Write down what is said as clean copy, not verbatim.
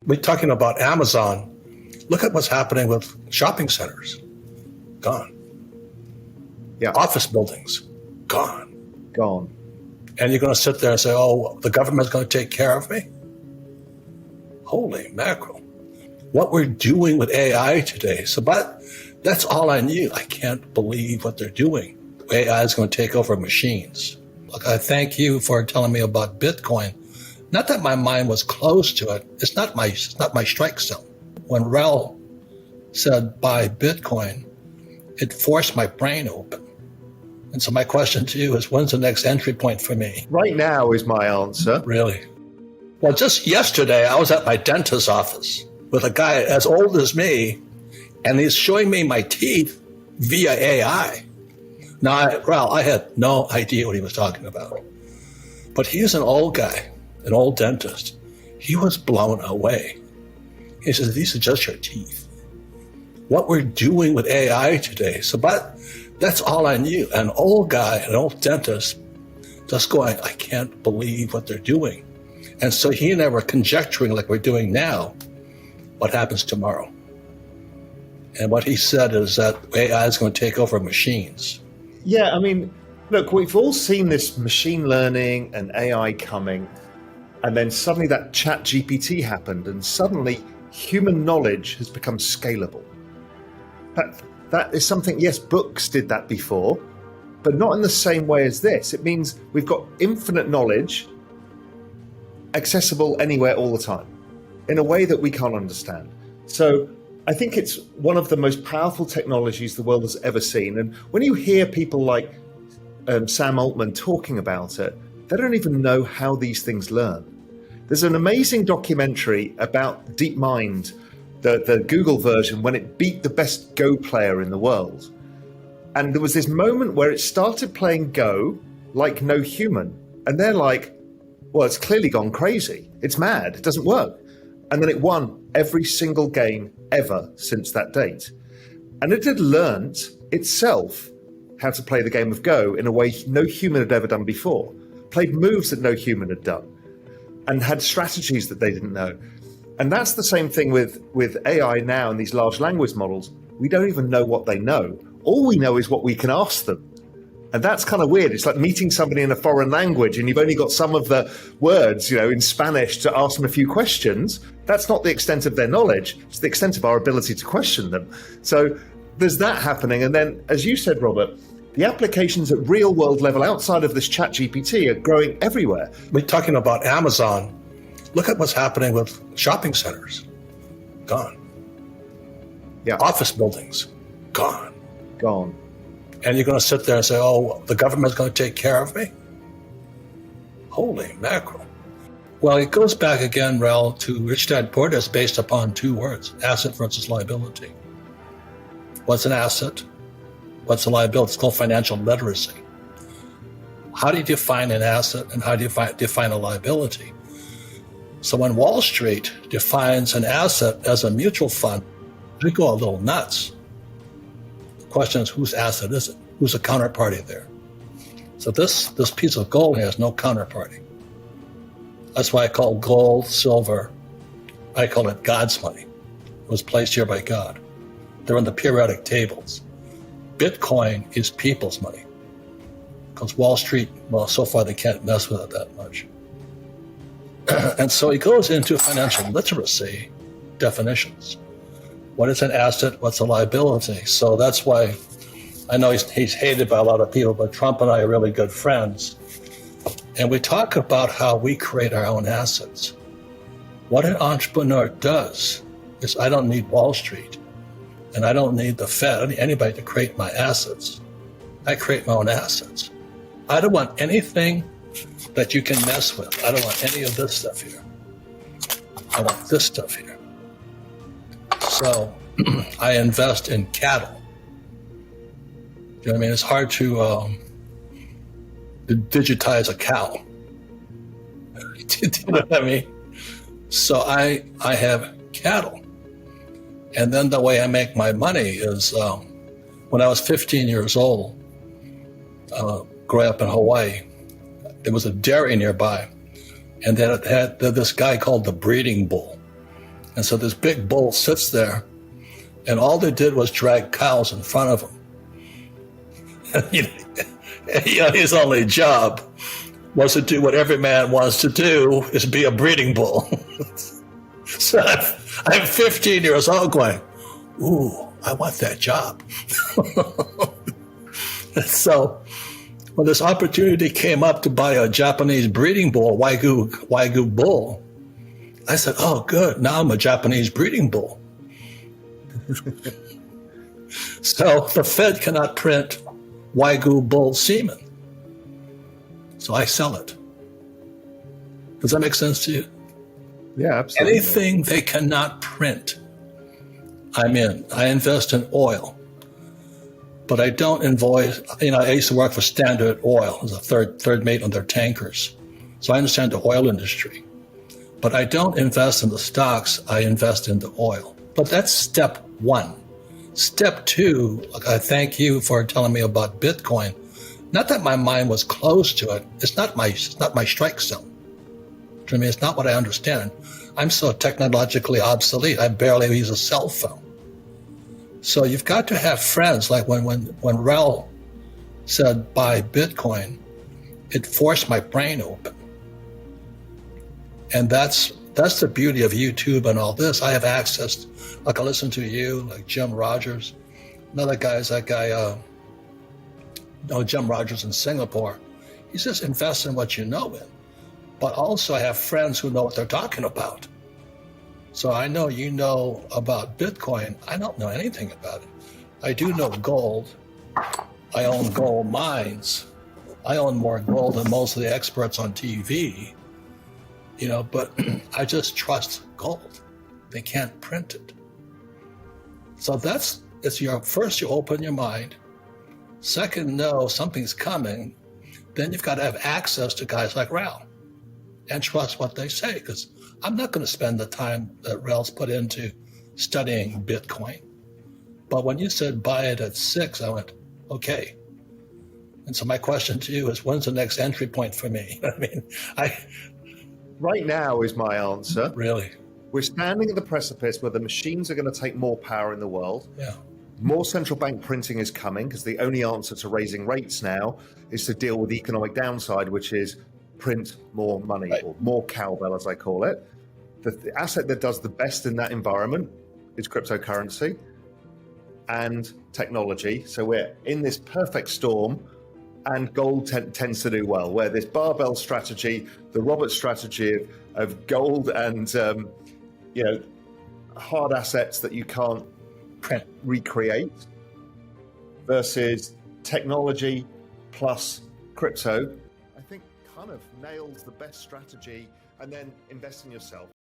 We're talking about Amazon. Look at what's happening with shopping centers. Gone. Yeah. Office buildings. Gone. Gone. And you're going to sit there and say, oh, the government's going to take care of me? Holy mackerel. What we're doing with AI today. But that's all I knew. I can't believe what they're doing. AI is going to take over machines. Look, I thank you for telling me about Bitcoin. Not that my mind was closed to it. It's not my strike zone. When Rel said buy Bitcoin, it forced my brain open. And so my question to you is, when's the next entry point for me? Right now is my answer. Really? Well, just yesterday, I was at my dentist's office with a guy as old as me, and he's showing me my teeth via AI. Now, Rel, I had no idea what he was talking about. But he's an old guy, an old dentist. He was blown away. He says, these are just your teeth. What we're doing with AI today. But that's all I knew. An old guy, an old dentist, just going, I can't believe what they're doing. And so he and I were conjecturing, like we're doing now, what happens tomorrow. And what he said is that AI is going to take over machines. Yeah, I mean, look, we've all seen this machine learning and AI coming, and then suddenly that chat GPT happened, and suddenly human knowledge has become scalable. That is something, yes, books did that before, but not in the same way as this. It means we've got infinite knowledge accessible anywhere all the time in a way that we can't understand. So I think it's one of the most powerful technologies the world has ever seen. And when you hear people like Sam Altman talking about it, they don't even know how these things learn. There's an amazing documentary about DeepMind, the Google version, when it beat the best Go player in the world. And there was this moment where it started playing Go like no human. And they're like, well, it's clearly gone crazy. It's mad. It doesn't work. And then it won every single game ever since that date. And it had learned itself how to play the game of Go in a way no human had ever done before, played moves that no human had done, and had strategies that they didn't know. And that's the same thing with AI now and these large language models. We don't even know what they know. All we know is what we can ask them. And that's kind of weird. It's like meeting somebody in a foreign language and you've only got some of the words, in Spanish to ask them a few questions. That's not the extent of their knowledge. It's the extent of our ability to question them. So there's that happening. And then, as you said, Robert, the applications at real world level outside of this chat GPT are growing everywhere. We're talking about Amazon. Look at what's happening with shopping centers. Gone. Yeah. Office buildings. Gone. Gone. And you're going to sit there and say, oh, the government's going to take care of me? Holy mackerel. Well, it goes back again, Rel, to Rich Dad Poor Dad, based upon two words, asset versus liability. What's an asset? What's a liability? It's called financial literacy. How do you define an asset and how do you define a liability? So when Wall Street defines an asset as a mutual fund, they go a little nuts. The question is, whose asset is it? Who's the counterparty there? So this piece of gold has no counterparty. That's why I call gold, silver, I call it God's money. It was placed here by God. They're on the periodic tables. Bitcoin is people's money. Because Wall Street, well, so far they can't mess with it that much. And so he goes into financial literacy definitions. What is an asset? What's a liability? So that's why I know he's hated by a lot of people, but Trump and I are really good friends. And we talk about how we create our own assets. What an entrepreneur does is I don't need Wall Street and I don't need the Fed, anybody to create my assets. I create my own assets. I don't want anything that you can mess with. I don't want any of this stuff here. I want this stuff here. So I invest in cattle. You know what I mean? It's hard to digitize a cow. Do you know what I mean? So I have cattle. And then the way I make my money is when I was 15 years old, growing up in Hawaii, there was a dairy nearby. And then it had this guy called the breeding bull. And so this big bull sits there, and all they did was drag cows in front of him. His only job was to do what every man wants to do, is be a breeding bull. So I'm 15 years old going, ooh, I want that job. So when this opportunity came up to buy a Japanese breeding bull, Wagyu bull, I said, oh, good, now I'm a Japanese breeding bull. So the Fed cannot print Wagyu bull semen. So I sell it. Does that make sense to you? Yeah, absolutely. Anything they cannot print, I'm in. I invest in oil. But I don't invoice, I used to work for Standard Oil as a third mate on their tankers. So I understand the oil industry. But I don't invest in the stocks, I invest in the oil. But that's step one. Step two, I thank you for telling me about Bitcoin. Not that my mind was closed to it. It's not my strike zone. I mean, it's not what I understand. I'm so technologically obsolete, I barely use a cell phone. So you've got to have friends. Like when Rel said buy Bitcoin, it forced my brain open. And that's the beauty of YouTube and all this. I have access. Like I listen to you, like Jim Rogers. Another guy is that guy, Jim Rogers in Singapore. He says invest in what you know in. But also I have friends who know what they're talking about. So I know you know about Bitcoin. I don't know anything about it. I do know gold. I own gold mines. I own more gold than most of the experts on TV. But I just trust gold. They can't print it. So first you open your mind. Second, know something's coming. Then you've got to have access to guys like Rel and trust what they say, because I'm not going to spend the time that Rel's put into studying Bitcoin. But when you said buy it at 6, I went, okay. And so my question to you is, when's the next entry point for me? Right now is my answer. Really? We're standing at the precipice where the machines are going to take more power in the world. Yeah. More central bank printing is coming, because the only answer to raising rates now is to deal with the economic downside, which is print more money, right, or more cowbell, as I call it. The asset that does the best in that environment is cryptocurrency and technology. So we're in this perfect storm, and gold tends to do well, where this barbell strategy, the Robert strategy of gold and hard assets that you can't recreate, versus technology plus crypto, I think kind of nails the best strategy, and then invest in yourself.